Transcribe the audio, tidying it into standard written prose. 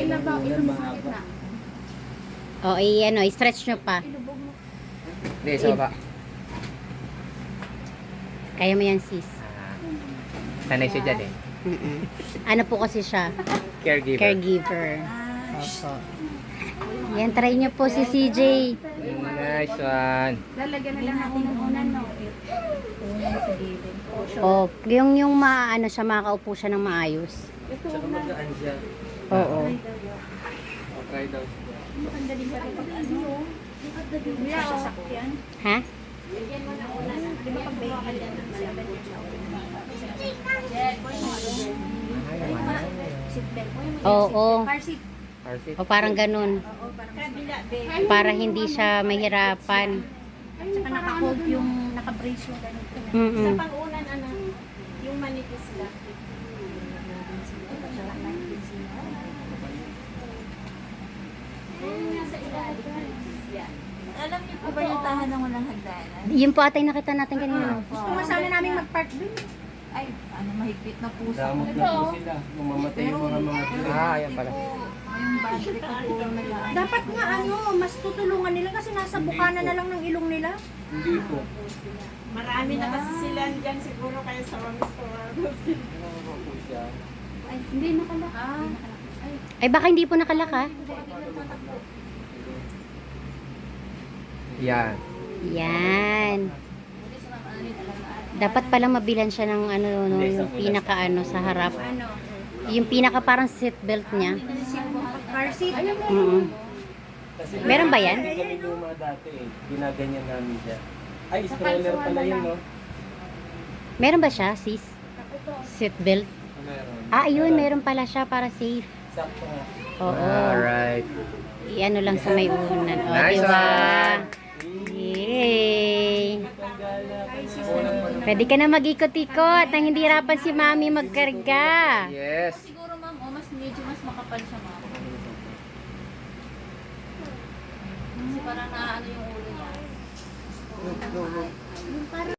Ilabaw, ilubog mo na. O, ano, i-stretch nyo pa. Ilubog mo. Hindi, sa baba. Kaya mo yan, sis. Sanay siya dyan eh. Ano po kasi siya? Caregiver. Caregiver. Opo. Yan, try nyo po si CJ. Nice one. Lalagyan na lang natin ng unan, no? O, yung maano siya, makakaupo siya ng maayos. Ito, Tsaka na. magaan siya. Oo. Okay daw. Ang daling pa rin pag ano. Kuya, sasakyan. Ha? Di ba pag baby yan? Seatbelt. Oo. Car seat. Car seat. O, parang ganun. Kabila, be. Para hindi siya mahirapan. Tsaka naka-hold yung, naka-brace yung ganito. Mm-mm. Sa pang-unan, ano, yung manipis lang. Alam niyo po ba yung tahan ng walang hagdanan? Yun po atay nakita natin kanina. Gusto nga sana namin mag-park dun. Ay, ano, mahigpit na puso. Damot na po sila. Mamamatay yung mga Ayan pala. Yung battery ko po nag-ano. Dapat nga ano, mas tutulungan nila kasi nasa bukana na lang ng ilong nila. Hindi po. Marami na kasi sila dyan siguro kaya sa mga store. Ay, hindi nakala. Ay, baka hindi po nakalaka. Yan. Yan. Dapat pala mabilan siya ng ano, no, yung pinaka ano sa harap. Ano? Yung pinaka parang seatbelt niya. Car seat. Mm. Kasi Meron ba yan? Hindi kami luma dati eh. Ginaganyan namin siya. Ay, stroller pala yun, no? Meron ba siya, sis? Seatbelt? Meron. Ah, ayun, meron pala siya para safe. Sakto nga. Oo. Alright. I-ano lang sa may unan. O, Nice diba? one. Yay! Pwede ka na mag-ikot-ikot nang hindi hirapan si mami magkarga. Yes. Siguro ma'am, oh, medyo mas makapal siya ma'am. Kasi parang naano yung ulo niya. Yung parang